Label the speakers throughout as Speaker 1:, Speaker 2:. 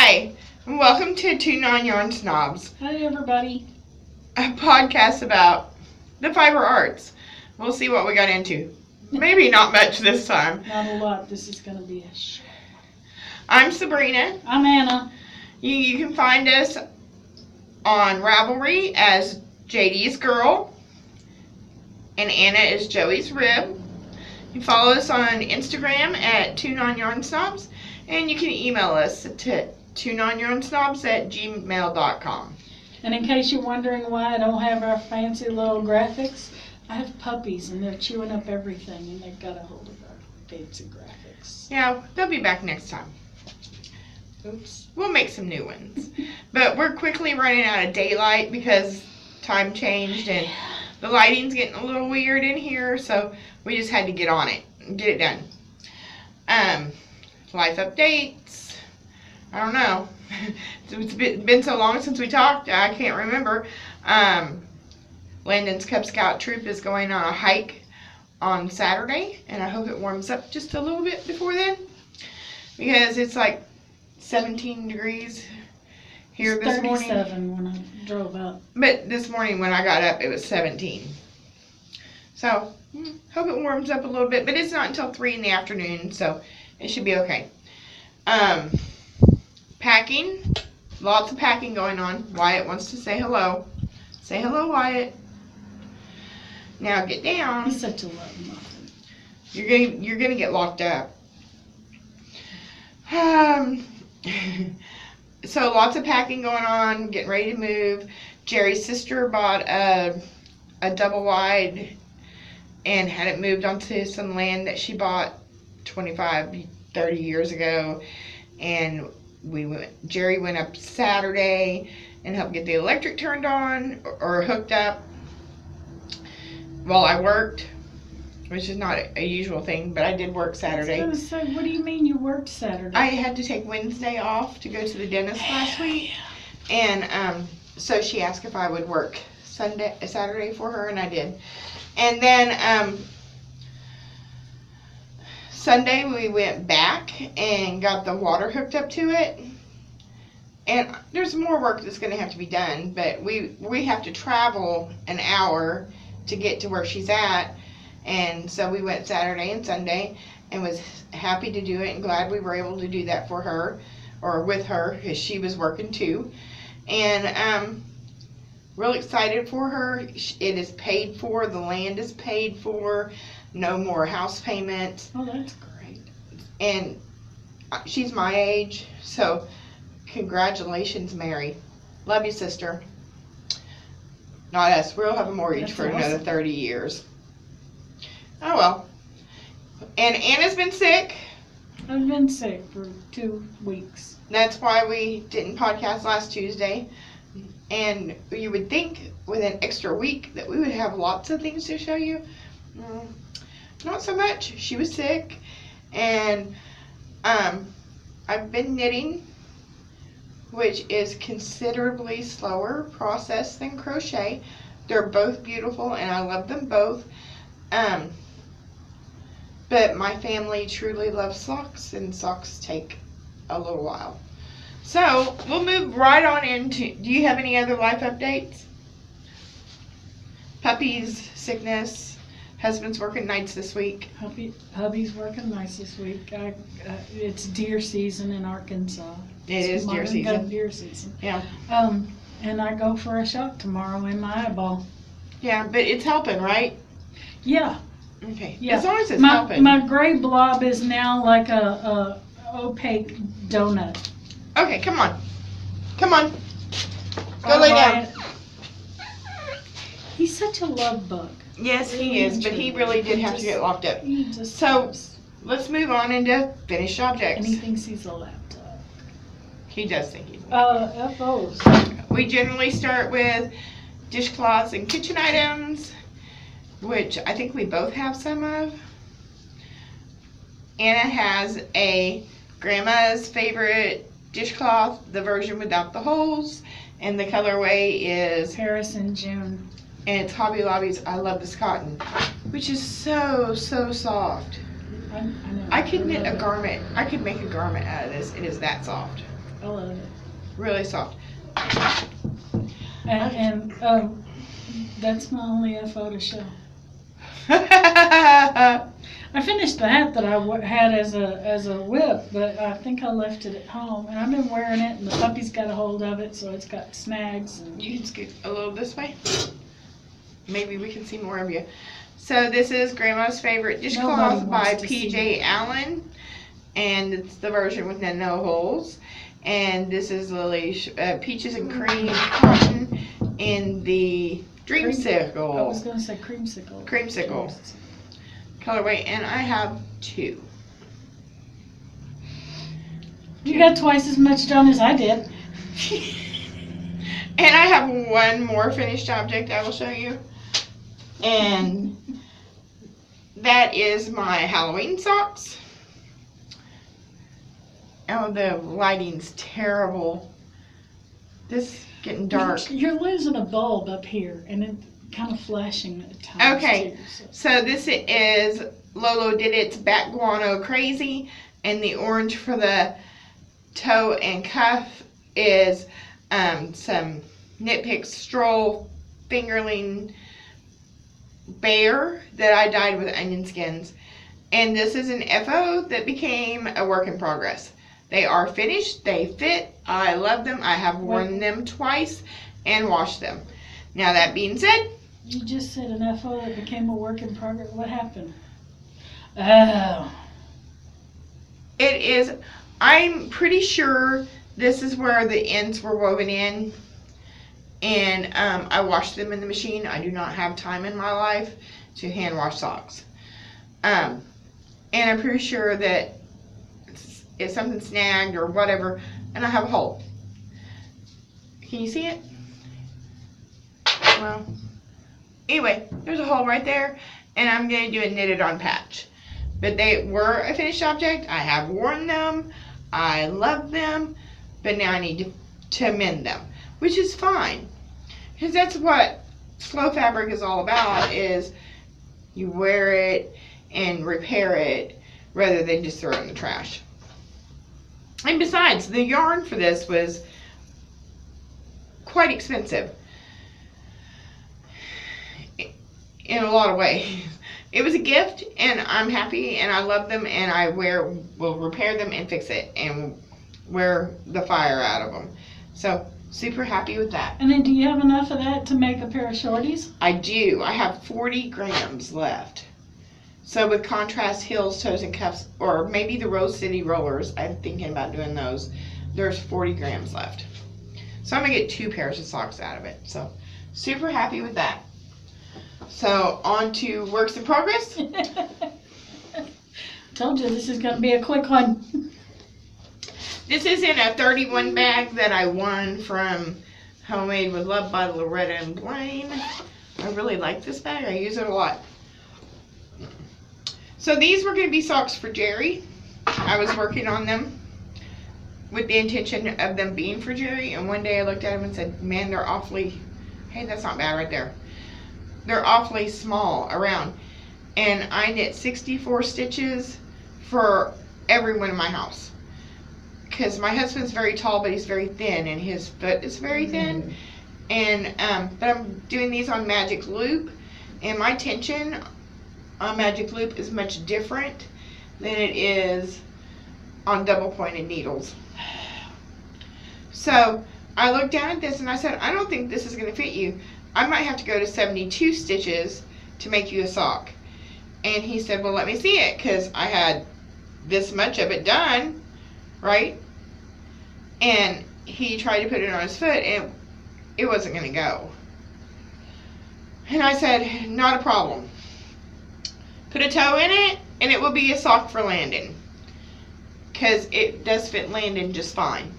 Speaker 1: Hi, and welcome to Two Non-Yarn Snobs,
Speaker 2: Hi, everybody.
Speaker 1: a podcast about the fiber arts. We'll see what we got into. Maybe not much this time.
Speaker 2: Not a lot. This is going to be a short.
Speaker 1: I'm Sabrina.
Speaker 2: I'm Anna.
Speaker 1: You can find us on Ravelry as JD's Girl, and Anna is Joey's Rib. You follow us on Instagram at Two Non-Yarn Snobs, and you can email us to twononyarnsnobs@gmail.com.
Speaker 2: And in case you're wondering why I don't have our fancy little graphics, I have puppies and they're chewing up everything and they've got a hold of our fancy graphics.
Speaker 1: Yeah, they'll be back next time.
Speaker 2: Oops.
Speaker 1: We'll make some new ones. But we're quickly running out of daylight because time changed and the lighting's getting a little weird in here, so we just had to get on it and get it done. Life updates. I don't know. It's been so long since we talked, I can't remember. Landon's Cub Scout troop is going on a hike on Saturday, and I hope it warms up just a little bit before then, because it's like 17 degrees here this morning.
Speaker 2: 37 when I drove up.
Speaker 1: But this morning when I got up, it was 17. So, hope it warms up a little bit, but it's not until 3 in the afternoon, so it should be okay. Packing. Lots of packing going on. Wyatt wants to say hello. Say hello, Wyatt. Now get down.
Speaker 2: He's such a love muffin.
Speaker 1: You're gonna get locked up. So lots of packing going on, getting ready to move. Jerry's sister bought a double wide and had it moved onto some land that she bought 25, 30 years ago. And Jerry went up Saturday and helped get the electric turned on or hooked up while I worked, which is not a usual thing, but I did work Saturday.
Speaker 2: I was going to say, what do you mean you worked Saturday?
Speaker 1: I had to take Wednesday off to go to the dentist last week, and so she asked if I would work Saturday for her, and I did. And then Sunday we went back and got the water hooked up to it, and there's more work that's going to have to be done, but we have to travel an hour to get to where she's at. And so we went Saturday and Sunday and was happy to do it and glad we were able to do that for her or with her because she was working too. And real excited for her. It is paid for. The land is paid for. No more house payments.
Speaker 2: Oh, that's great.
Speaker 1: And she's my age, so congratulations, Mary. Love you, sister. Not us. We'll have a mortgage
Speaker 2: That's
Speaker 1: for
Speaker 2: awesome.
Speaker 1: another 30 years. Oh, well. And Anna's been sick.
Speaker 2: I've been sick for 2 weeks.
Speaker 1: That's why we didn't podcast last Tuesday. And you would think with an extra week that we would have lots of things to show you. Not so much. She was sick. And I've been knitting, which is considerably slower process than crochet. They're both beautiful and I love them both. But my family truly loves socks, and socks take a little while. So we'll move right on into, do you have any other life updates? Puppies, sickness, husband's working nights this week.
Speaker 2: Hubby's working nice this week. It's deer season in Arkansas.
Speaker 1: It is deer season.
Speaker 2: Deer season.
Speaker 1: Yeah.
Speaker 2: And I go for a shot tomorrow in my eyeball.
Speaker 1: Yeah, but it's helping, right?
Speaker 2: Yeah.
Speaker 1: Okay.
Speaker 2: Yeah.
Speaker 1: As long as it's helping.
Speaker 2: My gray blob is now like a opaque donut.
Speaker 1: Okay, come on. Come on. Go lay down.
Speaker 2: He's such a love bug.
Speaker 1: Yes, he is, but he really did have to get locked up.
Speaker 2: He just
Speaker 1: So, let's move on into finished objects.
Speaker 2: and he thinks he's a laptop.
Speaker 1: He does think he's
Speaker 2: FOs.
Speaker 1: We generally start with dishcloths and kitchen items, which I think we both have some of. Anna has a grandma's favorite dishcloth, the version without the holes, and the colorway is
Speaker 2: Paris in June.
Speaker 1: And it's Hobby Lobby's I Love This Cotton, which is so soft.
Speaker 2: I know.
Speaker 1: I could knit a garment. I could make a garment out of this. It is that soft.
Speaker 2: I love it.
Speaker 1: Really soft.
Speaker 2: And that's my only photo show. I finished the hat that I had as a whip, but I think I left it at home, and I've been wearing it, and the puppy's got a hold of it, so it's got snags. And
Speaker 1: You can scoot a little this way. Maybe we can see more of you. So this is Grandma's Favorite Dishcloth by P.J. Allen, and it's the version with the no holes. And this is Lily's Peaches and Cream Cotton in the Dreamsicle.
Speaker 2: I was going to say creamsicle.
Speaker 1: Creamsicle colorway, and I have 2.
Speaker 2: You got twice as much done as I did.
Speaker 1: And I have one more finished object I will show you. And that is my Halloween socks. Oh, the lighting's terrible. This getting dark.
Speaker 2: You're losing a bulb up here, and it kind of flashing at times.
Speaker 1: Okay,
Speaker 2: too,
Speaker 1: so this is Lolo Did It's Bat Guano Crazy, and the orange for the toe and cuff is some Knit Picks Stroll Fingerling Bear that I dyed with onion skins. And this is an FO that became a work in progress. They are finished, they fit, I love them, I have worn them twice and washed them. Now that being said,
Speaker 2: You just said an FO that became a work in progress. What happened? Oh.
Speaker 1: it is, I'm pretty sure this is where the ends were woven in, and I washed them in the machine. I do not have time in my life to hand wash socks. And I'm pretty sure that if something snagged or whatever, and I have a hole. Can you see it? Well, anyway, there's a hole right there, and I'm going to do a knitted on patch. But they were a finished object. I have worn them. I love them. But now I need to mend them, which is fine. Because that's what slow fabric is all about, is you wear it and repair it rather than just throw it in the trash. And besides, the yarn for this was quite expensive in a lot of ways. It was a gift, and I'm happy, and I love them, and I will repair them and fix it and wear the fire out of them. So, super happy with that.
Speaker 2: And then do you have enough of that to make a pair of shorties?
Speaker 1: I do. I have 40 grams left. So with contrast heels, toes, and cuffs, or maybe the Rose City rollers, I'm thinking about doing those. There's 40 grams left. So I'm going to get 2 pairs of socks out of it. So super happy with that. So on to works in progress.
Speaker 2: Told you this is going to be a quick one.
Speaker 1: This is in a 31 bag that I won from Homemade with Love by Loretta and Blaine. I really like this bag. I use it a lot. So these were going to be socks for Jerry. I was working on them with the intention of them being for Jerry. And one day I looked at them and said, man, they're awfully, hey, that's not bad right there. They're awfully small around. And I knit 64 stitches for everyone in my house. Because my husband's very tall, but he's very thin, and his foot is very thin. And but I'm doing these on Magic Loop, and my tension on Magic Loop is much different than it is on double pointed needles. So I looked down at this and I said, I don't think this is going to fit you. I might have to go to 72 stitches to make you a sock. And he said, well, let me see it, because I had this much of it done, right? And he tried to put it on his foot, and it wasn't going to go. And I said, not a problem. Put a toe in it, and it will be a sock for Landon, because it does fit Landon just fine.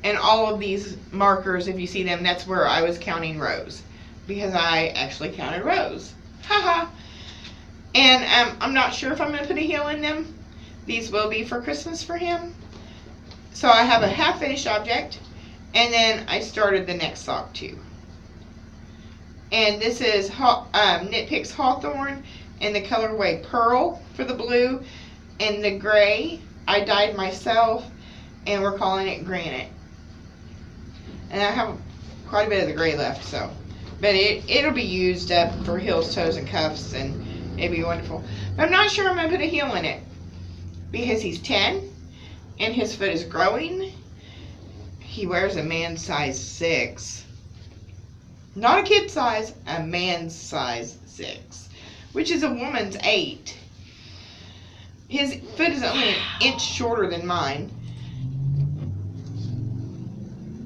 Speaker 1: And all of these markers, if you see them, that's where I was counting rows, because I actually counted rows. Haha. And I'm not sure if I'm going to put a heel in them. These will be for Christmas for him. So I have a half finished object, and then I started the next sock too. And this is Knit Picks Hawthorne in the colorway Pearl for the blue, and the gray I dyed myself, and we're calling it granite. And I have quite a bit of the gray left, so. But it'll be used up for heels, toes, and cuffs, and it'd be wonderful. But I'm not sure I'm going to put a heel in it. Because he's 10, and his foot is growing. He wears a man's size 6. Not a kid size, a man's size 6. Which is a woman's 8. His foot is only an inch shorter than mine.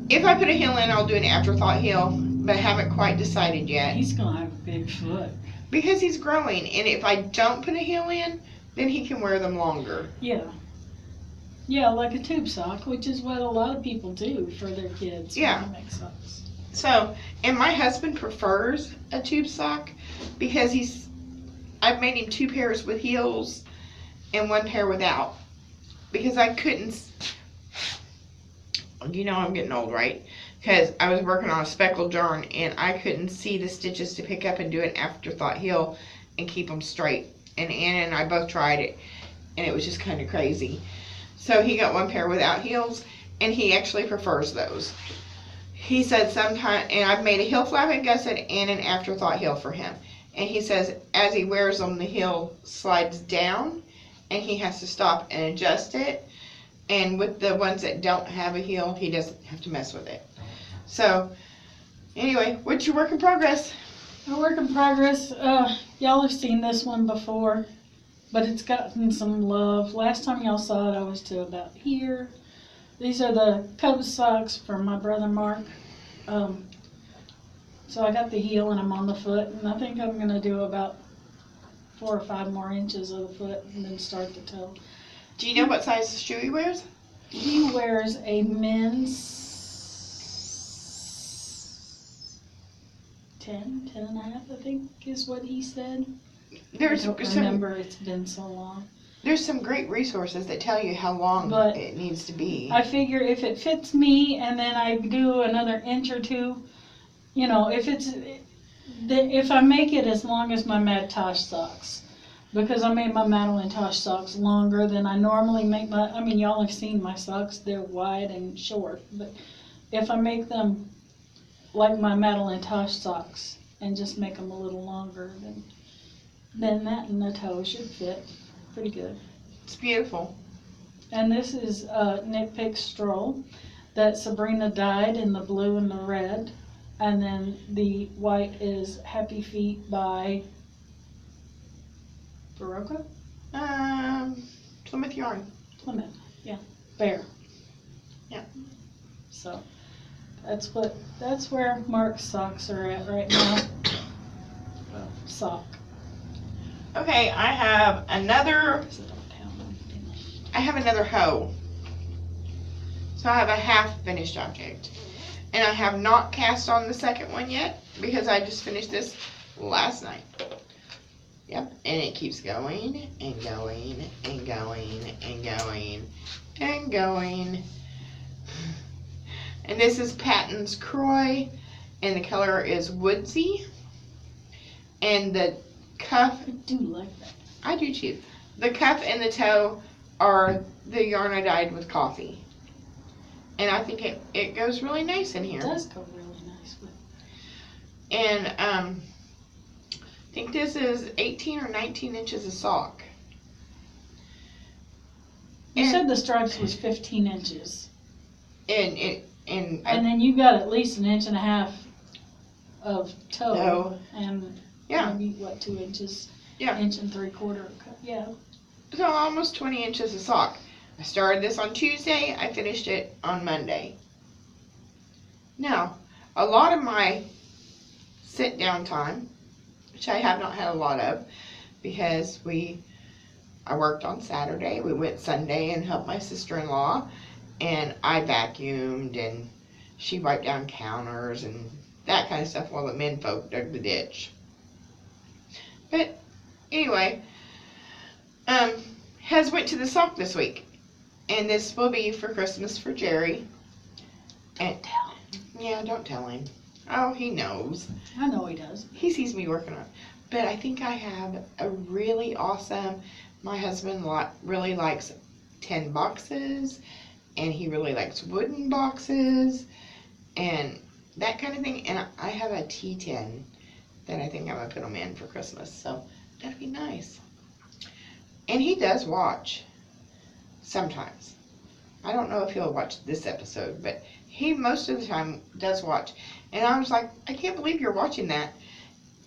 Speaker 1: If I put a heel in, I'll do an afterthought heel, but I haven't quite decided yet.
Speaker 2: He's gonna have a big foot.
Speaker 1: Because he's growing, and if I don't put a heel in, then he can wear them longer.
Speaker 2: Yeah. Yeah, like a tube sock, which is what a lot of people do for their kids.
Speaker 1: Yeah.
Speaker 2: When they make socks.
Speaker 1: So, and my husband prefers a tube sock because I've made him 2 pairs with heels and 1 pair without. Because I couldn't, you know I'm getting old, right? Because I was working on a speckled yarn and I couldn't see the stitches to pick up and do an afterthought heel and keep them straight. And Anna and I both tried it and it was just kind of crazy. So he got 1 pair without heels and he actually prefers those. He said sometime, and I've made a heel flap and gusset and an afterthought heel for him. And he says as he wears them, the heel slides down and he has to stop and adjust it. And with the ones that don't have a heel, he doesn't have to mess with it. So, anyway, what's your work in progress?
Speaker 2: A work in progress. Y'all have seen this one before, but it's gotten some love. Last time y'all saw it, I was to about here. These are the Cubs socks from my brother Mark. So I got the heel and I'm on the foot, and I think I'm gonna do about 4 or 5 more inches of the foot and then start the toe.
Speaker 1: Do you know what size shoe he wears?
Speaker 2: He wears a men's 10 and a half, I think is what he said.
Speaker 1: There's
Speaker 2: I don't remember, it's been so long.
Speaker 1: There's some great resources that tell you how long
Speaker 2: But
Speaker 1: it needs to be.
Speaker 2: I figure if it fits me and then I do another inch or 2, you know, if I make it as long as my Mad Tosh socks, because I made my Madeline Tosh socks longer than I normally make y'all have seen my socks, they're wide and short, but if I make them like my Madeline Tosh socks and just make them a little longer, then that and the toe should fit pretty good.
Speaker 1: It's beautiful.
Speaker 2: And this is Knit Pick Stroll that Sabrina dyed in the blue and the red. And then the white is Happy Feet by Baroka?
Speaker 1: Plymouth Yarn.
Speaker 2: Plymouth, yeah. Bear.
Speaker 1: Yeah.
Speaker 2: So that's where Mark's socks are at right now. Well, sock.
Speaker 1: Okay, I have another hoe. So I have a half finished object. And I have not cast on the second one yet because I just finished this last night. Yep, and it keeps going and going and going and going and going. And this is Patton's Croy, and the color is Woodsy. And the cuff,
Speaker 2: I do like that.
Speaker 1: I do too. The cuff and the toe are the yarn I dyed with coffee. And I think it goes really nice in here.
Speaker 2: It does go really nice with.
Speaker 1: And I think this is 18 or 19 inches of sock.
Speaker 2: You
Speaker 1: And-
Speaker 2: said the stripes was 15 inches.
Speaker 1: And
Speaker 2: And then you got at least 1.5 inches of toe.
Speaker 1: No.
Speaker 2: And
Speaker 1: Yeah.
Speaker 2: maybe, 2 inches?
Speaker 1: Yeah.
Speaker 2: 1.75 inches. Yeah.
Speaker 1: So almost 20 inches of sock. I started this on Tuesday. I finished it on Monday. Now, a lot of my sit down time, which I have not had a lot of, because I worked on Saturday. We went Sunday and helped my sister-in-law, and I vacuumed and she wiped down counters and that kind of stuff while the men folk dug the ditch. But anyway, Hez went to the sock this week. And this will be for Christmas for Jerry.
Speaker 2: Don't tell him.
Speaker 1: Yeah, don't tell him. Oh, he knows.
Speaker 2: I know he does.
Speaker 1: He sees me working on it. But I think I have a really awesome, my husband really likes 10 boxes and he really likes wooden boxes and that kind of thing. And I have a tea tin that I think I'm gonna put him in for Christmas, so that'd be nice. And he does watch sometimes. I don't know if he'll watch this episode, but he most of the time does watch. And I was like, I can't believe you're watching us.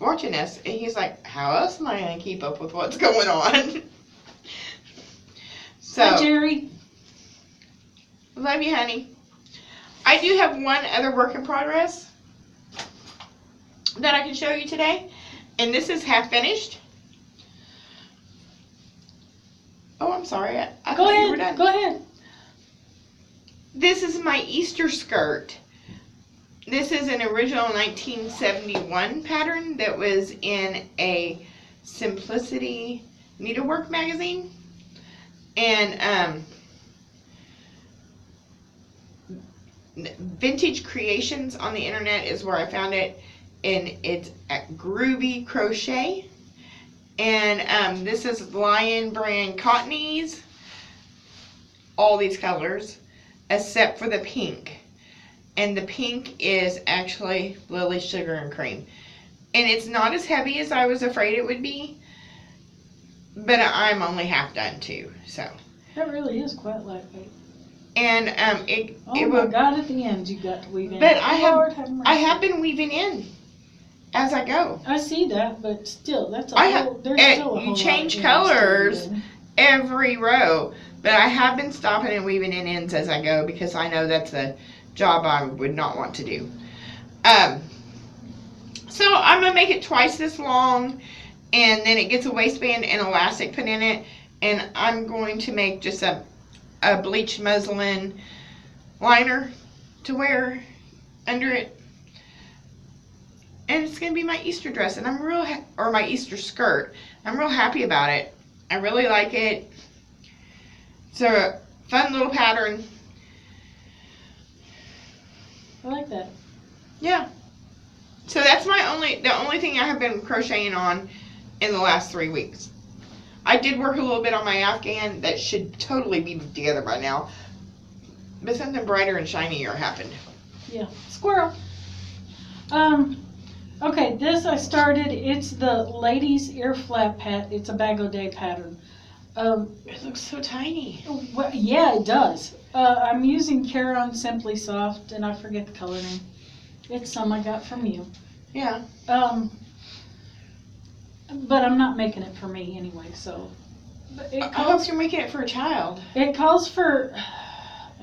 Speaker 1: And he's like, how else am I going to keep up with what's going on? So,
Speaker 2: Hi, Jerry.
Speaker 1: love you, honey. I do have one other work in progress that I can show you today. And this is half finished. Oh, I'm sorry. I
Speaker 2: Go
Speaker 1: thought you were
Speaker 2: ahead.
Speaker 1: done.
Speaker 2: Go ahead.
Speaker 1: This is my Easter skirt. This is an original 1971 pattern that was in a Simplicity Needlework magazine. And Vintage Creations on the internet is where I found it. And it's at Groovy Crochet. And this is Lion brand Cottonies. All these colors, except for the pink. And the pink is actually Lily Sugar and Cream. And it's not as heavy as I was afraid it would be. But I'm only half done too, so.
Speaker 2: That really is quite lightweight.
Speaker 1: And
Speaker 2: Oh
Speaker 1: it
Speaker 2: my
Speaker 1: will.
Speaker 2: God! At the end, you got to weave in.
Speaker 1: But
Speaker 2: Lord
Speaker 1: I
Speaker 2: mercy.
Speaker 1: have been weaving in as I go.
Speaker 2: I see that, but still, that's a
Speaker 1: I
Speaker 2: whole.
Speaker 1: ha-
Speaker 2: There's
Speaker 1: eh,
Speaker 2: still a
Speaker 1: you
Speaker 2: whole
Speaker 1: change
Speaker 2: lot of
Speaker 1: colors.
Speaker 2: in.
Speaker 1: Every row. But I have been stopping and weaving in ends as I go because I know that's a job I would not want to do. So I'm going to make it twice this long, and then it gets a waistband and elastic put in it, and I'm going to make just a bleached muslin liner to wear under it. And it's going to be my Easter dress, and I'm real or my Easter skirt. I'm real happy about it. I really like it. It's a fun little pattern.
Speaker 2: I like that.
Speaker 1: Yeah. So that's the only thing I have been crocheting on in the last 3 weeks. I did work a little bit on my Afghan that should totally be together by now. But something brighter and shinier happened.
Speaker 2: Yeah, squirrel. Okay, this I started. It's the ladies' ear flap hat. It's a Bag O' Day pattern.
Speaker 1: It looks so tiny.
Speaker 2: Well, yeah, it does. I'm using Caron Simply Soft, and I forget the color name. It's some I got from you.
Speaker 1: Yeah.
Speaker 2: But I'm not making it for me anyway, so. But
Speaker 1: I hope you're making it for a child.
Speaker 2: It calls for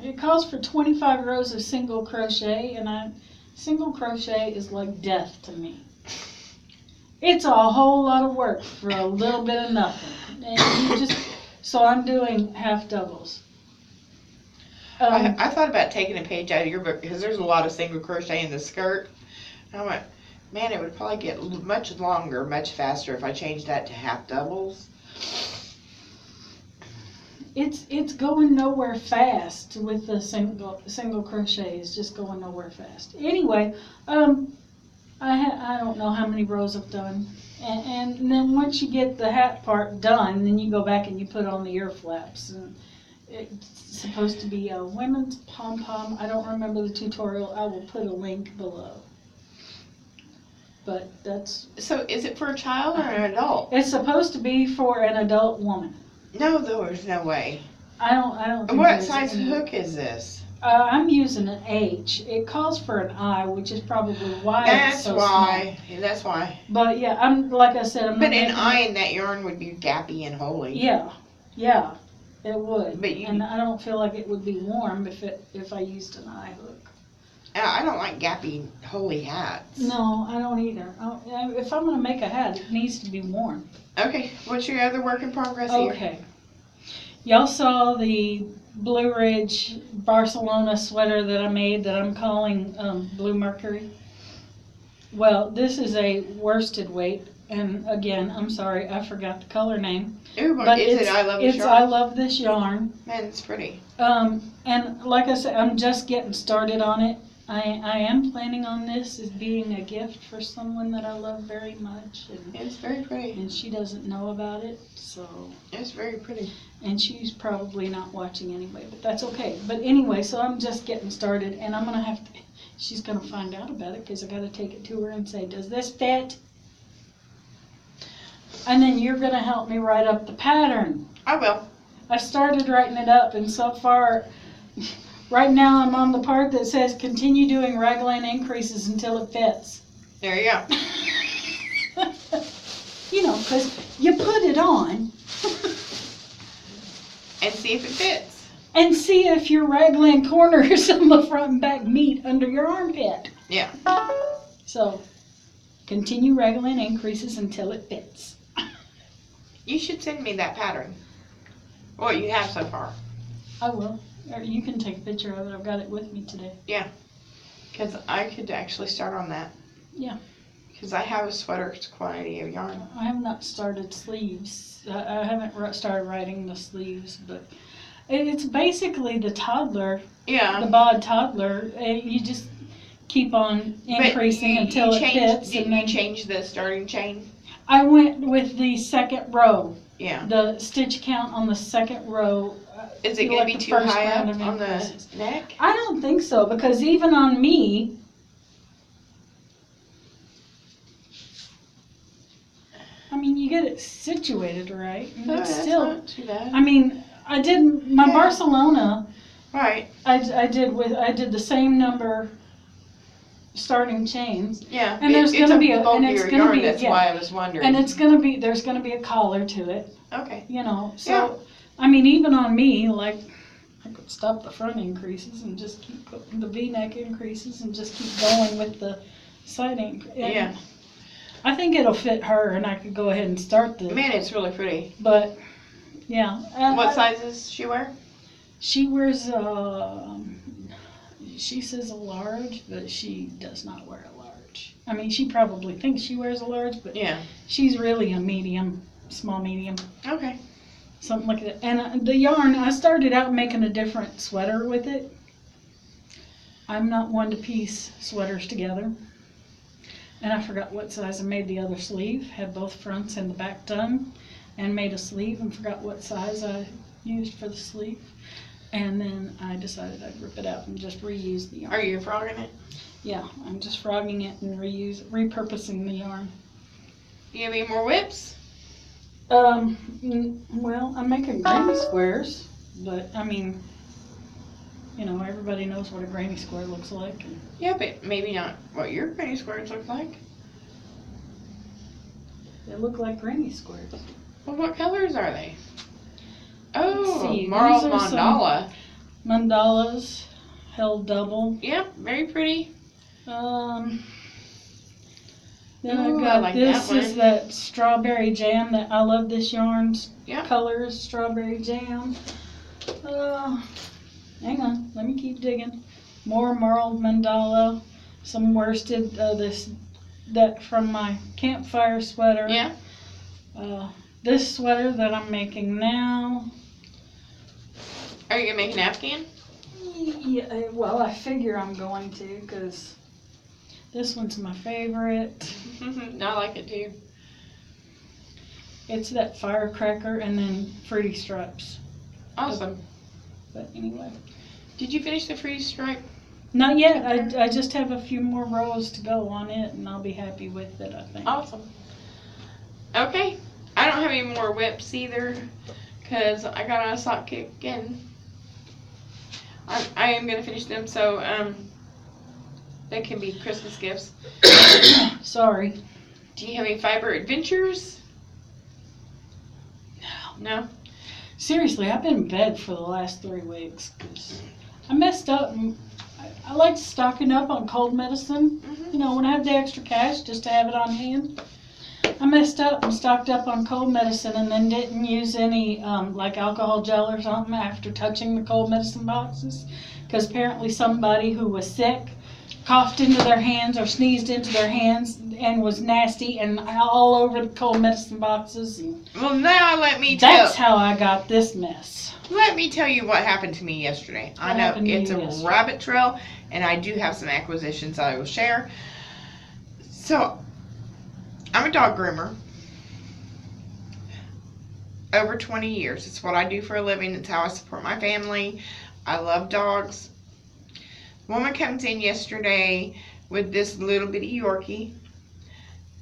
Speaker 2: 25 rows of single crochet, and single crochet is like death to me. It's a whole lot of work for a little bit of nothing. And so I'm doing half doubles.
Speaker 1: I thought about taking a page out of your book because there's a lot of single crochet in the skirt. And I went, man, it would probably get much longer, much faster if I changed that to half doubles.
Speaker 2: It's going nowhere fast with the single crochet. It's just going nowhere fast. Anyway, I don't know how many rows I've done, and then once you get the hat part done, then you go back and you put on the ear flaps. And it's supposed to be a women's pom pom. I don't remember the tutorial. I will put a link below. But that's.
Speaker 1: So is it for a child or an adult?
Speaker 2: It's supposed to be for an adult woman.
Speaker 1: No, there's no way.
Speaker 2: I don't think
Speaker 1: What
Speaker 2: there's
Speaker 1: size
Speaker 2: any-
Speaker 1: hook is this?
Speaker 2: I'm using an H. It calls for an I, which is probably why it's
Speaker 1: That's
Speaker 2: so
Speaker 1: why. That's why.
Speaker 2: small. But yeah, like I said, I'm
Speaker 1: But
Speaker 2: not
Speaker 1: an
Speaker 2: making
Speaker 1: eye in that yarn would be gappy and holy.
Speaker 2: Yeah, it would.
Speaker 1: But
Speaker 2: and I don't feel like it would be warm if I used an eye hook.
Speaker 1: I don't like gappy, holy hats.
Speaker 2: No, I don't either. If I'm gonna make a hat, it needs to be warm.
Speaker 1: Okay, what's your other work in progress here?
Speaker 2: Okay. Y'all saw the Blue Ridge Barcelona sweater that I made that I'm calling Blue Mercury? Well, this is a worsted weight, and again, I'm sorry, I forgot the color name.
Speaker 1: Ooh,
Speaker 2: But
Speaker 1: is it I Love This
Speaker 2: it's
Speaker 1: Yarn?
Speaker 2: I Love This Yarn.
Speaker 1: Man, it's pretty.
Speaker 2: And like I said, I'm just getting started on it. I am planning on this as being a gift for someone that I love very much,
Speaker 1: It's very pretty.
Speaker 2: and she doesn't know about it, so.
Speaker 1: It's very pretty.
Speaker 2: And she's probably not watching anyway, but that's okay. But anyway, so I'm just getting started, and I'm gonna have to, she's gonna find out about it, because I gotta take it to her and say, does this fit? And then you're gonna help me write up the pattern.
Speaker 1: I will.
Speaker 2: I started writing it up, and so far, right now I'm on the part that says continue doing raglan increases until it fits.
Speaker 1: There you go.
Speaker 2: You know, because you put it on
Speaker 1: And see if it fits.
Speaker 2: and see if your raglan corners on the front and back meet under your armpit.
Speaker 1: Yeah.
Speaker 2: So, continue raglan increases until it fits.
Speaker 1: You should send me that pattern. What you have so far.
Speaker 2: I will. Or you can take a picture of it. I've got it with me today.
Speaker 1: Because I could actually start on that.
Speaker 2: Yeah.
Speaker 1: Because I have a sweater's quantity of yarn.
Speaker 2: I have not started sleeves. I haven't started writing the sleeves, but it's basically the toddler,
Speaker 1: Yeah.
Speaker 2: the bod toddler. You just keep on increasing until it fits.
Speaker 1: Did
Speaker 2: And
Speaker 1: you
Speaker 2: then
Speaker 1: change the starting chain?
Speaker 2: I went with the second row.
Speaker 1: Yeah.
Speaker 2: The stitch count on the second row.
Speaker 1: Is it
Speaker 2: you
Speaker 1: going
Speaker 2: like
Speaker 1: to be
Speaker 2: the
Speaker 1: too
Speaker 2: first
Speaker 1: high
Speaker 2: round
Speaker 1: up
Speaker 2: of
Speaker 1: on the
Speaker 2: increases.
Speaker 1: neck?
Speaker 2: I don't think so, because even on me, I mean, you get it situated right, and it's
Speaker 1: that's
Speaker 2: still,
Speaker 1: not too bad.
Speaker 2: I mean, I did my
Speaker 1: Yeah.
Speaker 2: Barcelona,
Speaker 1: Right.
Speaker 2: I did the same number starting chains,
Speaker 1: Yeah.
Speaker 2: And there's
Speaker 1: it's
Speaker 2: gonna
Speaker 1: a
Speaker 2: be a- and
Speaker 1: bulkier
Speaker 2: it's gonna
Speaker 1: yarn,
Speaker 2: be-
Speaker 1: that's
Speaker 2: yeah.
Speaker 1: why I was wondering.
Speaker 2: and there's gonna be a collar to it,
Speaker 1: Okay.
Speaker 2: you know, so,
Speaker 1: Yeah.
Speaker 2: I mean, even on me, like, I could stop the front increases and just keep putting the V-neck increases and just keep going with the side increase.
Speaker 1: Yeah.
Speaker 2: I think it'll fit her, and I could go ahead and start the,
Speaker 1: Man, it's really pretty.
Speaker 2: but, yeah.
Speaker 1: What sizes she wear?
Speaker 2: She wears, she says a large, but she does not wear a large. I mean, she probably thinks she wears a large, but
Speaker 1: Yeah.
Speaker 2: she's really a medium, small medium,
Speaker 1: Okay.
Speaker 2: something like that. And the yarn, I started out making a different sweater with it. I'm not one to piece sweaters together. And I forgot what size I made the other sleeve, had both fronts and the back done, and made a sleeve and forgot what size I used for the sleeve. And then I decided I'd rip it out and just reuse the yarn.
Speaker 1: Are you frogging it?
Speaker 2: Yeah, I'm just frogging it and repurposing the yarn.
Speaker 1: Do you have any more whips?
Speaker 2: Well, I'm making granny squares, but I mean, you know, everybody knows what a granny square looks like. And
Speaker 1: Yeah, but maybe not what your granny squares look like.
Speaker 2: they look like granny squares.
Speaker 1: Well, what colors are they? Oh,
Speaker 2: Let's see,
Speaker 1: Marl
Speaker 2: these are some-
Speaker 1: Mandala.
Speaker 2: Mandalas, held double.
Speaker 1: Yep, very pretty.
Speaker 2: Then
Speaker 1: Ooh,
Speaker 2: I've
Speaker 1: I
Speaker 2: got
Speaker 1: like
Speaker 2: this
Speaker 1: that
Speaker 2: is
Speaker 1: one.
Speaker 2: that strawberry jam that I love this yarn's
Speaker 1: Yeah.
Speaker 2: colors, strawberry jam. Hang on, let me keep digging. More marled mandala, some worsted, that from my campfire sweater.
Speaker 1: Yeah.
Speaker 2: This sweater that I'm making now.
Speaker 1: Are you gonna make an Afghan?
Speaker 2: Yeah, well, I figure I'm going to, because this one's my favorite.
Speaker 1: I like it too.
Speaker 2: It's that firecracker and then fruity stripes.
Speaker 1: Awesome.
Speaker 2: But anyway.
Speaker 1: Did you finish the freeze stripe?
Speaker 2: Not yet. I just have a few more rows to go on it, and I'll be happy with it, I think.
Speaker 1: Awesome. Okay. I don't have any more whips either, because I got on a sock kick again. I am gonna finish them, so they can be Christmas gifts.
Speaker 2: Sorry.
Speaker 1: Do you have any fiber adventures? No.
Speaker 2: Seriously, I've been in bed for the last 3 weeks, 'cause I messed up. And I like stocking up on cold medicine.
Speaker 1: Mhm.
Speaker 2: You know, when I have the extra cash, just to have it on hand. I messed up and stocked up on cold medicine, and then didn't use any like alcohol gel or something after touching the cold medicine boxes, because apparently somebody who was sick coughed into their hands or sneezed into their hands and was nasty and all over the cold medicine boxes. And
Speaker 1: Well, now
Speaker 2: that's how I got this mess.
Speaker 1: let me tell you what happened to me yesterday. I
Speaker 2: What
Speaker 1: know
Speaker 2: happened to
Speaker 1: it's
Speaker 2: you
Speaker 1: a
Speaker 2: yesterday?
Speaker 1: rabbit trail, and I do have some acquisitions I will share. So, I'm a dog groomer. Over 20 years. It's what I do for a living. It's how I support my family. I love dogs. Woman comes in yesterday with this little bitty Yorkie,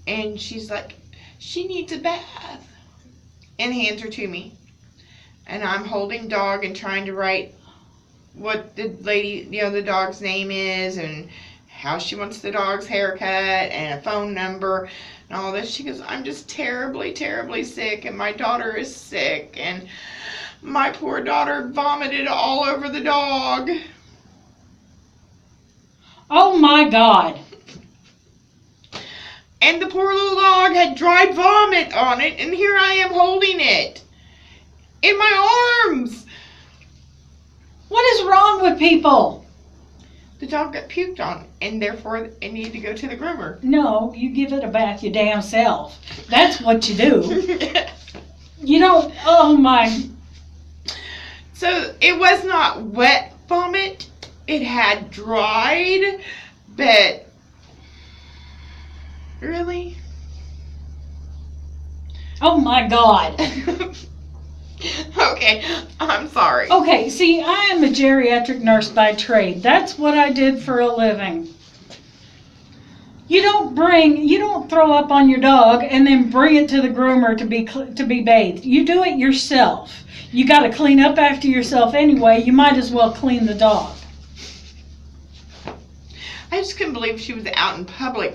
Speaker 1: and she's like, she needs a bath, and hands her to me. And I'm holding dog and trying to write what the lady, the dog's name is, and how she wants the dog's haircut, and a phone number, and all this. She goes, I'm just terribly, terribly sick, and my daughter is sick, and my poor daughter vomited all over the dog.
Speaker 2: Oh my God.
Speaker 1: And the poor little dog had dried vomit on it, and here I am holding it in my arms.
Speaker 2: What is wrong with people?
Speaker 1: The dog got puked on, and therefore it needed to go to the groomer.
Speaker 2: No, you give it a bath your damn self. That's what you do. You don't, oh my.
Speaker 1: So it was not wet vomit. It had dried, but really?
Speaker 2: Oh my God.
Speaker 1: Okay, I'm sorry.
Speaker 2: Okay, see, I am a geriatric nurse by trade. That's what I did for a living. You don't throw up on your dog and then bring it to the groomer to be bathed. You do it yourself. You got to clean up after yourself anyway. You might as well clean the dog.
Speaker 1: I just couldn't believe she was out in public.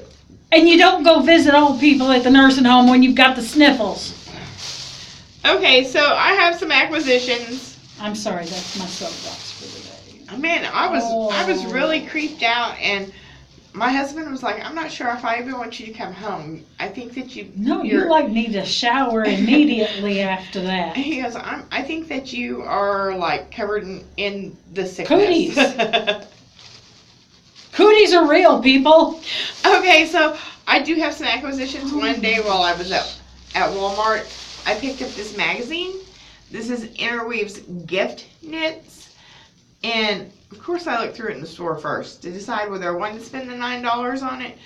Speaker 2: And you don't go visit old people at the nursing home when you've got the sniffles.
Speaker 1: Okay, so I have some acquisitions.
Speaker 2: I'm sorry, that's my soapbox for the day.
Speaker 1: Man, I was really creeped out, and my husband was like, I'm not sure if I even want you to come home. I think that you
Speaker 2: need a shower immediately after that.
Speaker 1: He goes, I think that you are like covered in the sickness.
Speaker 2: Cooties. Cooties are real, people.
Speaker 1: Okay, so I do have some acquisitions. One day while I was at Walmart, I picked up this magazine. This is Interweave's Gift Knits. And, of course, I looked through it in the store first to decide whether I wanted to spend the $9 on it.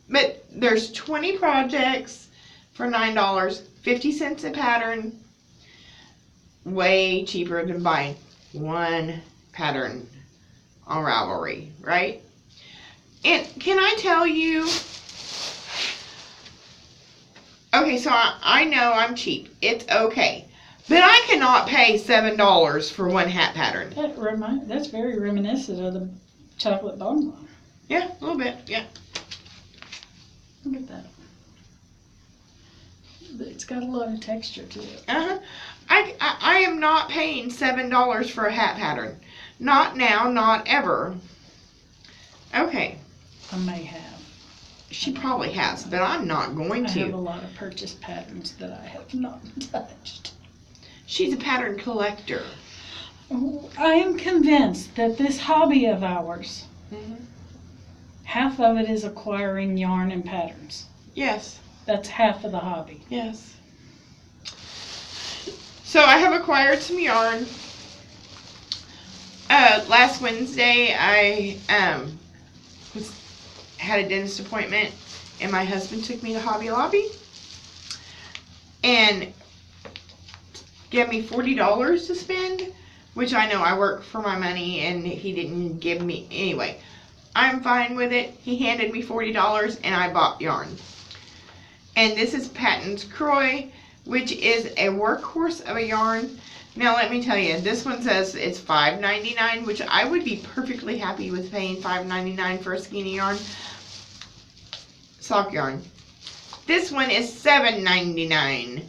Speaker 1: But there's 20 projects for $9, 50 cents a pattern. Way cheaper than buying one pattern on Ravelry, right? And can I tell you... Okay, so I know I'm cheap. It's okay. But I cannot pay $7 for one hat pattern.
Speaker 2: That's very reminiscent of the chocolate bonbon.
Speaker 1: Yeah, a little bit, yeah.
Speaker 2: Look at that. It's got a lot of texture to it.
Speaker 1: Uh-huh. I am not paying $7 for a hat pattern. Not now, not ever. Okay.
Speaker 2: I may have.
Speaker 1: She probably has, but I'm not going
Speaker 2: I have a
Speaker 1: to.
Speaker 2: lot of purchase patterns that I have not touched.
Speaker 1: She's a pattern collector.
Speaker 2: I am convinced that this hobby of ours, half of it is acquiring yarn and patterns.
Speaker 1: Yes.
Speaker 2: That's half of the hobby.
Speaker 1: Yes. So I have acquired some yarn. Last Wednesday I had a dentist appointment, and my husband took me to Hobby Lobby and gave me $40 to spend, which I know I work for my money and he didn't give me. Anyway, I'm fine with it. He handed me $40 and I bought yarn. And this is Patton's Croy, which is a workhorse of a yarn. Now let me tell you, this one says it's $5.99, which I would be perfectly happy with paying $5.99 for a skein of yarn. Sock yarn. This one is $7.99,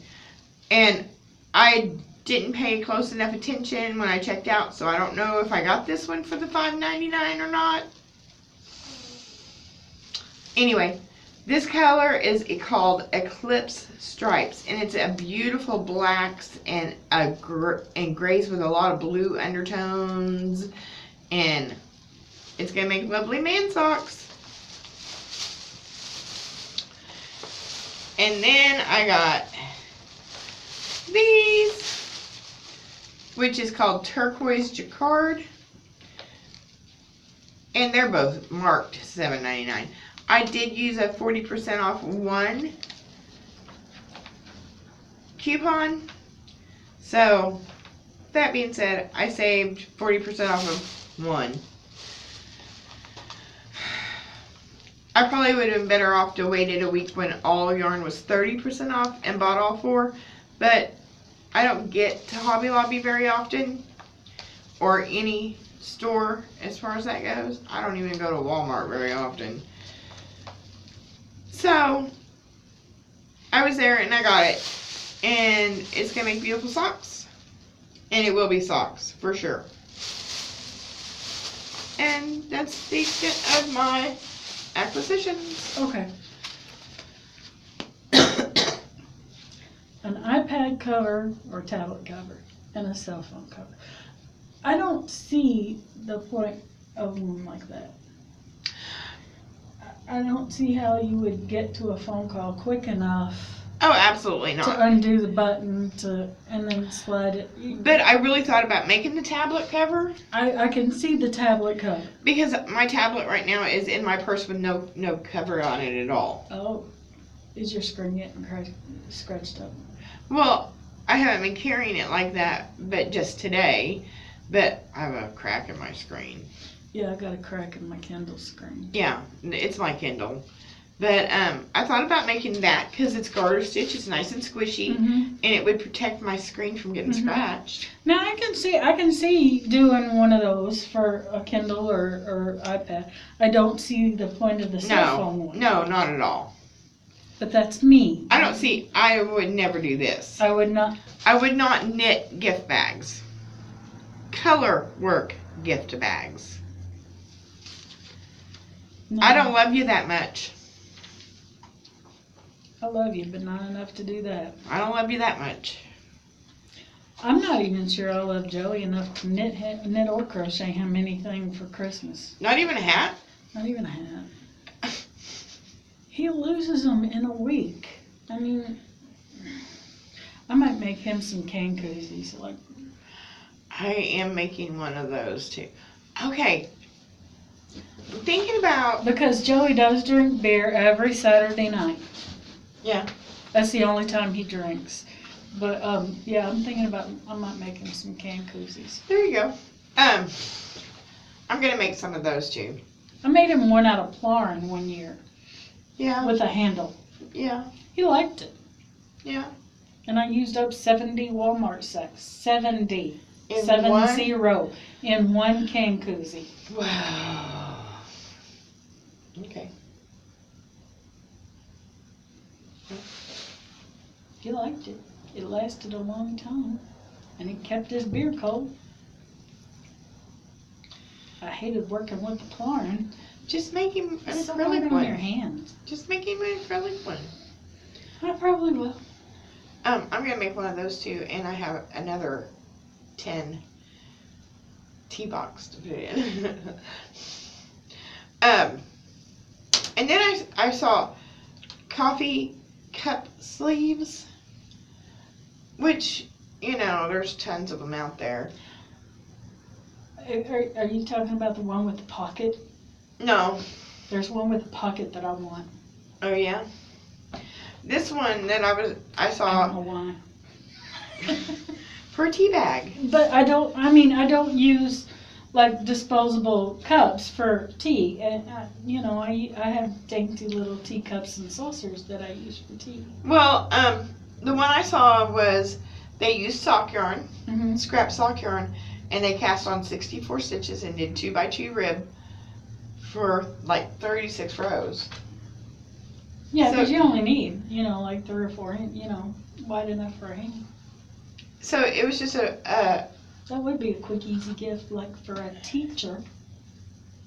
Speaker 1: and I didn't pay close enough attention when I checked out, so I don't know if I got this one for the $5.99 or not. Anyway, this color is called Eclipse Stripes, and it's a beautiful blacks and grays with a lot of blue undertones, and it's gonna make lovely man socks. And then I got these, which is called Turquoise Jacquard. And they're both marked $7.99. I did use a 40% off one coupon. So, that being said, I saved 40% off of one. I probably would have been better off to waited a week when all yarn was 30% off and bought all four. But I don't get to Hobby Lobby very often, or any store as far as that goes. I don't even go to Walmart very often. So, I was there and I got it. And it's going to make beautiful socks. And it will be socks, for sure. And that's the extent of my acquisitions.
Speaker 2: Okay. An iPad cover or tablet cover and a cell phone cover. I don't see the point of one like that. I don't see how you would get to a phone call quick enough
Speaker 1: Oh, absolutely
Speaker 2: to
Speaker 1: not.
Speaker 2: undo the button and then slide it.
Speaker 1: But I really thought about making the tablet cover
Speaker 2: I can see the tablet cover.
Speaker 1: because my tablet right now is in my purse with no cover on it at all.
Speaker 2: Oh, is your screen getting scratched up?
Speaker 1: Well, I haven't been carrying it like that, but just today. But I have a crack in my screen.
Speaker 2: Yeah, I got a crack in my Kindle screen.
Speaker 1: Yeah, it's my Kindle. But I thought about making that because it's garter stitch. It's nice and squishy, and it would protect my screen from getting scratched.
Speaker 2: Now I can see doing one of those for a Kindle or iPad. I don't see the point of the cell phone one.
Speaker 1: No, not at all.
Speaker 2: But that's me.
Speaker 1: I would never do this.
Speaker 2: I would not.
Speaker 1: I would not knit gift bags. Color work gift bags.
Speaker 2: No,
Speaker 1: I don't love you that much.
Speaker 2: I love you, but not enough to do that.
Speaker 1: I don't love you that much.
Speaker 2: I'm not even sure I love Joey enough to knit or crochet him anything for Christmas.
Speaker 1: Not even a hat?
Speaker 2: Not even a hat. He loses them in a week. I mean, I might make him some cane koozies. Like,
Speaker 1: I am making one of those too. Okay. I'm thinking about...
Speaker 2: because Joey does drink beer every Saturday night.
Speaker 1: Yeah.
Speaker 2: That's the only time he drinks. But, yeah, I'm thinking about, I might make him some cane koozies.
Speaker 1: There you go. I'm going to make some of those too.
Speaker 2: I made him one out of Plarn one year
Speaker 1: Yeah.
Speaker 2: with a handle.
Speaker 1: Yeah.
Speaker 2: He liked it.
Speaker 1: Yeah.
Speaker 2: And I used up 70 Walmart sacks. 70.
Speaker 1: In
Speaker 2: 70
Speaker 1: one?
Speaker 2: in one cane koozie.
Speaker 1: Wow. Okay.
Speaker 2: He liked it. It lasted a long time. And it kept his beer cold. I hated working with the Plarn.
Speaker 1: Just make him an
Speaker 2: It's so
Speaker 1: acrylic
Speaker 2: hard on your
Speaker 1: one.
Speaker 2: hands.
Speaker 1: Just make him an acrylic one.
Speaker 2: I probably will.
Speaker 1: I'm going to make one of those too, and I have another 10 tea box to put in. And then I saw coffee cup sleeves, which, you know, there's tons of them out there.
Speaker 2: Are you talking about the one with the pocket?
Speaker 1: No.
Speaker 2: There's one with a pocket that I want.
Speaker 1: Oh, yeah? This one that I
Speaker 2: I don't
Speaker 1: saw
Speaker 2: know why.
Speaker 1: for a tea bag.
Speaker 2: But I don't use like disposable cups for tea. And, I have dainty little teacups and saucers that I use for tea.
Speaker 1: Well, the one I saw was they used sock yarn,
Speaker 2: Mm-hmm.
Speaker 1: scrap sock yarn, and they cast on 64 stitches and did 2x2 rib for like 36 rows.
Speaker 2: Yeah,
Speaker 1: So-
Speaker 2: because you only need, like 3 or 4, wide enough for a hand.
Speaker 1: So it was just
Speaker 2: That would be a quick, easy gift, like for a teacher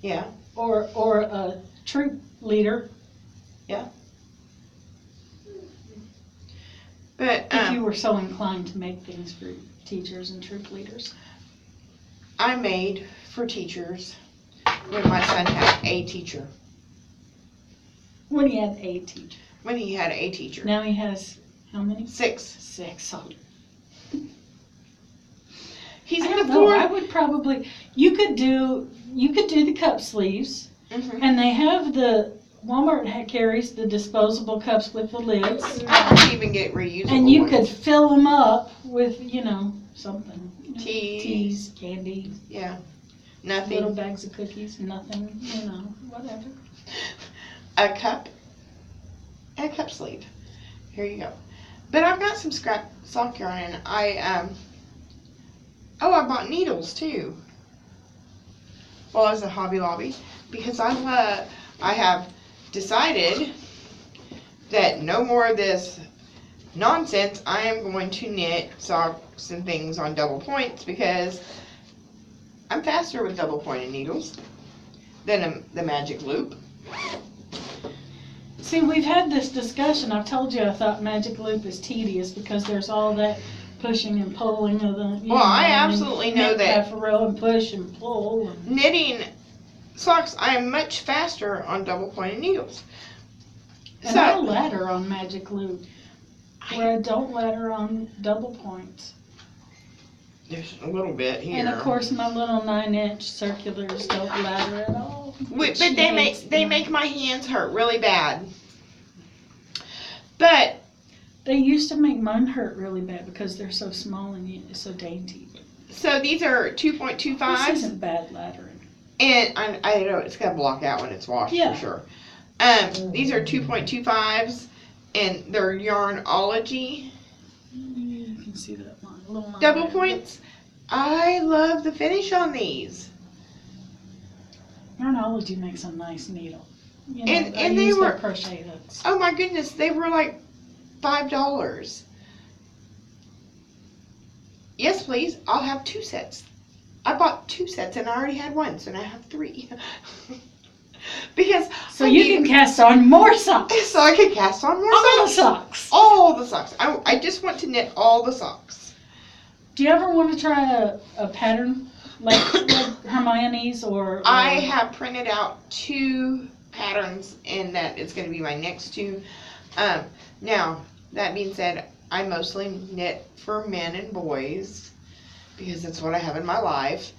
Speaker 1: yeah.
Speaker 2: or a troop leader,
Speaker 1: But
Speaker 2: if you were so inclined to make things for teachers and troop leaders.
Speaker 1: I made for teachers when my son had a teacher.
Speaker 2: When he had a teacher.
Speaker 1: When he had a teacher.
Speaker 2: Now he has how many?
Speaker 1: 6.
Speaker 2: 6. Oh.
Speaker 1: He's
Speaker 2: I
Speaker 1: in
Speaker 2: don't
Speaker 1: the
Speaker 2: know.
Speaker 1: 4th.
Speaker 2: I would probably. You could do the cup sleeves,
Speaker 1: Mm-hmm.
Speaker 2: and they have the Walmart carries the disposable cups with the lids,
Speaker 1: I don't even get reusable
Speaker 2: and you
Speaker 1: ones.
Speaker 2: could fill them up with something.
Speaker 1: Teas.
Speaker 2: Candy,
Speaker 1: Yeah.
Speaker 2: little
Speaker 1: Nothing.
Speaker 2: bags of cookies, nothing. Whatever.
Speaker 1: A cup. And a cup sleeve. Here you go. But I've got some scrap sock yarn, and I bought needles too. Well, as a Hobby Lobby, because I have decided that no more of this nonsense. I am going to knit socks and things on double points because I'm faster with double pointed needles than the Magic Loop.
Speaker 2: See, we've had this discussion. I've told you I thought Magic Loop is tedious because there's all that pushing and pulling of the.
Speaker 1: Well, I absolutely know that
Speaker 2: half a row and push and pull. And
Speaker 1: knitting socks, I am much faster on double pointed needles.
Speaker 2: And I ladder on Magic Loop, where I don't ladder on double points.
Speaker 1: There's a little bit here.
Speaker 2: And of course, my little 9-inch circulars don't ladder at all.
Speaker 1: But they make my hands hurt really bad. But
Speaker 2: they used to make mine hurt really bad because they're so small and so dainty.
Speaker 1: so these are
Speaker 2: This
Speaker 1: 2.25s,
Speaker 2: isn't bad laddering.
Speaker 1: and I know it's gonna block out when it's washed
Speaker 2: Yeah.
Speaker 1: for sure. These are 2.25s, and they're Yarnology
Speaker 2: You can see that line, little line
Speaker 1: double
Speaker 2: there.
Speaker 1: points. I love the finish on these.
Speaker 2: Yarnology makes a nice needle.
Speaker 1: And
Speaker 2: I
Speaker 1: they
Speaker 2: use
Speaker 1: were-
Speaker 2: their crochet hooks.
Speaker 1: Oh my goodness, they were like $5. Yes, please. I'll have 2 sets. I bought 2 sets and I already had one, so now I have 3. Because
Speaker 2: So you can cast on more socks.
Speaker 1: so I could cast on more
Speaker 2: All the
Speaker 1: socks.
Speaker 2: socks.
Speaker 1: All the socks. I just want to knit all the socks.
Speaker 2: Do you ever want to try a pattern like Hermione's or?
Speaker 1: I have printed out 2 patterns, and that is going to be my next 2. Now, that being said, I mostly knit for men and boys because that's what I have in my life.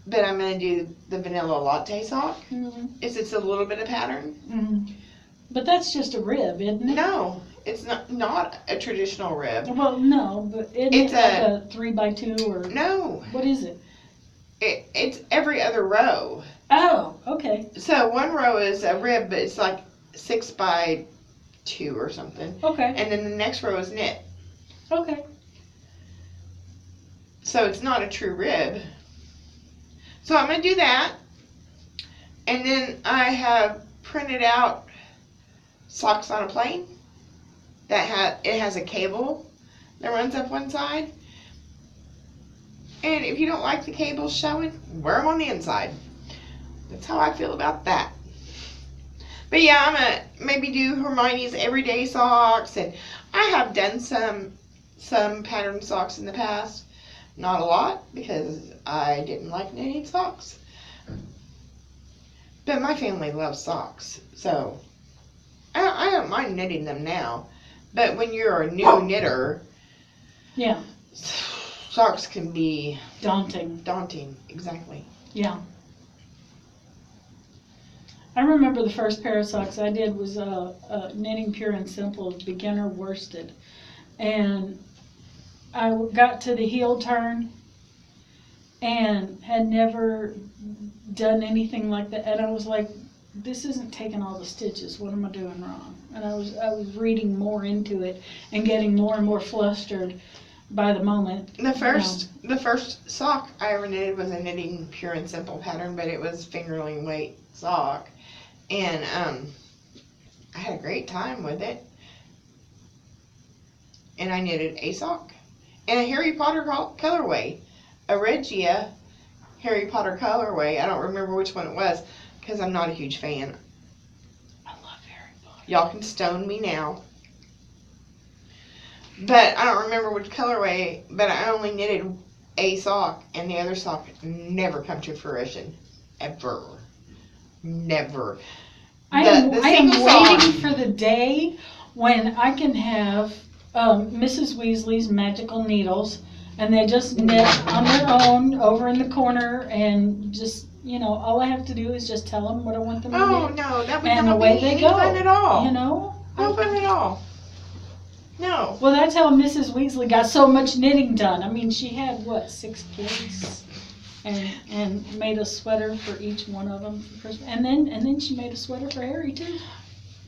Speaker 1: But I'm going to do the vanilla latte sock.
Speaker 2: Mm-hmm.
Speaker 1: It's a little bit of pattern.
Speaker 2: Mm-hmm. But that's just a rib, isn't it?
Speaker 1: No, it's not a traditional rib.
Speaker 2: Well, no, but isn't
Speaker 1: It's
Speaker 2: it like a 3x2 or
Speaker 1: No,
Speaker 2: what is it?
Speaker 1: it's every other row.
Speaker 2: Oh, okay,
Speaker 1: So one row is a rib, but it's like 6x2 or something.
Speaker 2: okay,
Speaker 1: And then the next row is knit.
Speaker 2: okay.
Speaker 1: So it's not a true rib. So I'm going to do that. And then I have printed out socks on a plane. It has a cable that runs up one side. And if you don't like the cables showing, wear them on the inside. That's how I feel about that. But yeah, I'm going to maybe do Hermione's everyday socks. And I have done some pattern socks in the past. Not a lot, because I didn't like knitting socks. But my family loves socks, so I don't mind knitting them now. But when you're a new knitter,
Speaker 2: Yeah,
Speaker 1: socks can be
Speaker 2: daunting.
Speaker 1: Exactly.
Speaker 2: Yeah. I remember the first pair of socks I did was knitting pure and simple beginner worsted, and I got to the heel turn and had never done anything like that, and I was like, this isn't taking all the stitches, what am I doing wrong? And I was reading more into it and getting more and more flustered by the moment.
Speaker 1: The first sock I ever knitted was a knitting pure and simple pattern, but it was fingerling weight sock, and I had a great time with it. And I knitted a sock in a Harry Potter colorway, a Regia Harry Potter colorway. I don't remember which one it was because I'm not a huge fan.
Speaker 2: I love Harry Potter.
Speaker 1: Y'all can stone me now. But I don't remember which colorway, but I only knitted a sock, and the other sock never come to fruition. ever. Never.
Speaker 2: I
Speaker 1: The
Speaker 2: am
Speaker 1: single
Speaker 2: waiting
Speaker 1: sock.
Speaker 2: for the day when I can have Mrs. Weasley's magical needles, and they just knit on their own over in the corner, and just, all I have to do is just tell them what I want them to
Speaker 1: Oh
Speaker 2: do,
Speaker 1: no, that would
Speaker 2: and
Speaker 1: not
Speaker 2: away
Speaker 1: be
Speaker 2: they
Speaker 1: any
Speaker 2: go.
Speaker 1: fun at all.
Speaker 2: No
Speaker 1: fun at all. No.
Speaker 2: Well, that's how Mrs. Weasley got so much knitting done. I mean, she had, 6 kids? And made a sweater for each one of them for Christmas. And then she made a sweater for Harry, too.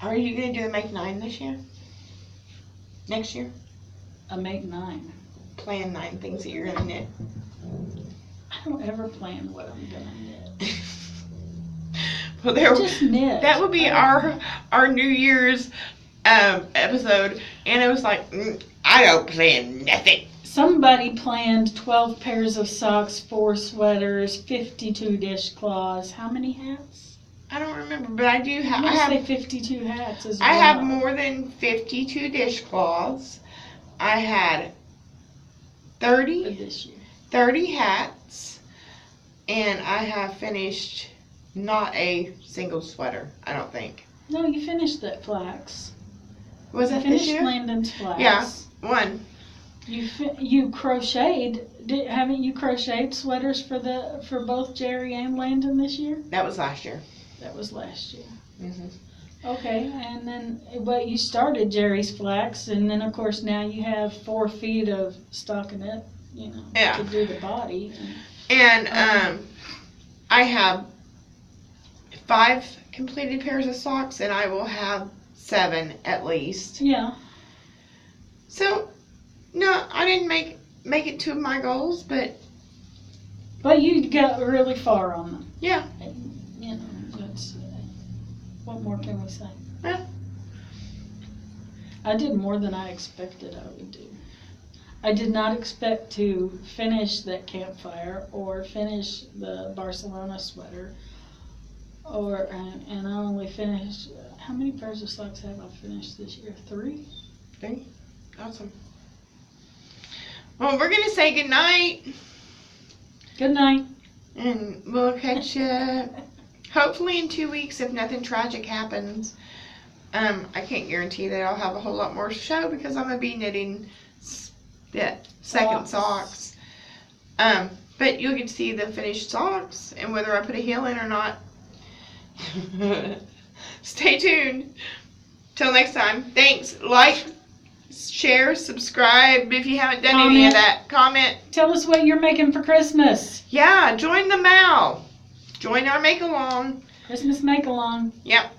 Speaker 1: Are you gonna do the make 9 this year? Next year?
Speaker 2: A make 9.
Speaker 1: Plan 9 things that you're gonna knit.
Speaker 2: I don't ever plan what I'm gonna knit.
Speaker 1: Well, there.
Speaker 2: Just knit.
Speaker 1: That would be our New Year's episode, and it was like, I don't plan nothing.
Speaker 2: Somebody planned 12 pairs of socks, 4 sweaters, 52 dishcloths. How many hats?
Speaker 1: I don't remember, but I do
Speaker 2: I
Speaker 1: have.
Speaker 2: want to say 52 hats as well.
Speaker 1: I have more than 52 dishcloths. I had
Speaker 2: For
Speaker 1: 30
Speaker 2: this year.
Speaker 1: 30 hats, and I have finished not a single sweater, I don't think.
Speaker 2: No, you finished that flax.
Speaker 1: Was
Speaker 2: You
Speaker 1: that this
Speaker 2: finished
Speaker 1: year?
Speaker 2: Landon's flax.
Speaker 1: Yeah, one.
Speaker 2: You crocheted. Haven't you crocheted sweaters for both Jerry and Landon this year?
Speaker 1: That was last year.
Speaker 2: That was last year.
Speaker 1: Mm-hmm.
Speaker 2: Okay, and then but you started Jerry's flax, and then of course now you have 4 feet of stockinette,
Speaker 1: Yeah.
Speaker 2: to do the body.
Speaker 1: And I have 5 completed pairs of socks, and I will have 7 at least.
Speaker 2: Yeah.
Speaker 1: So, no, I didn't make it to my goals, but
Speaker 2: But you got really far on them.
Speaker 1: yeah.
Speaker 2: That's what more can we say?
Speaker 1: Yeah.
Speaker 2: I did more than I expected I would do. I did not expect to finish that campfire or finish the Barcelona sweater, and I only finished. How many pairs of socks have I finished this year? 3.
Speaker 1: Awesome. Well, we're gonna say good night,
Speaker 2: Good night.
Speaker 1: and we'll catch you hopefully in 2 weeks if nothing tragic happens. I can't guarantee that I'll have a whole lot more to show because I'm gonna be knitting second socks. But you'll get to see the finished socks and whether I put a heel in or not. Stay tuned. Till next time. Thanks. Like, share, subscribe if you haven't done any of that. Comment.
Speaker 2: Tell us what you're making for Christmas.
Speaker 1: Yeah, join the MAL. Join our make along.
Speaker 2: Christmas make along.
Speaker 1: Yep.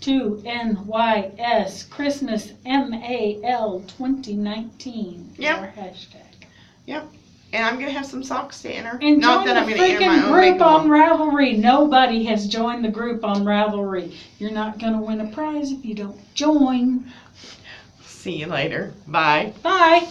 Speaker 2: 2NYS Christmas MAL 2019.
Speaker 1: Yep.
Speaker 2: Our hashtag.
Speaker 1: And I'm gonna have some socks to enter.
Speaker 2: And
Speaker 1: Not
Speaker 2: join
Speaker 1: that I'm
Speaker 2: the
Speaker 1: gonna enter my
Speaker 2: freaking
Speaker 1: own
Speaker 2: group
Speaker 1: make
Speaker 2: on
Speaker 1: along.
Speaker 2: Ravelry. Nobody has joined the group on Ravelry. You're not gonna win a prize if you don't join.
Speaker 1: See you later. Bye.
Speaker 2: Bye.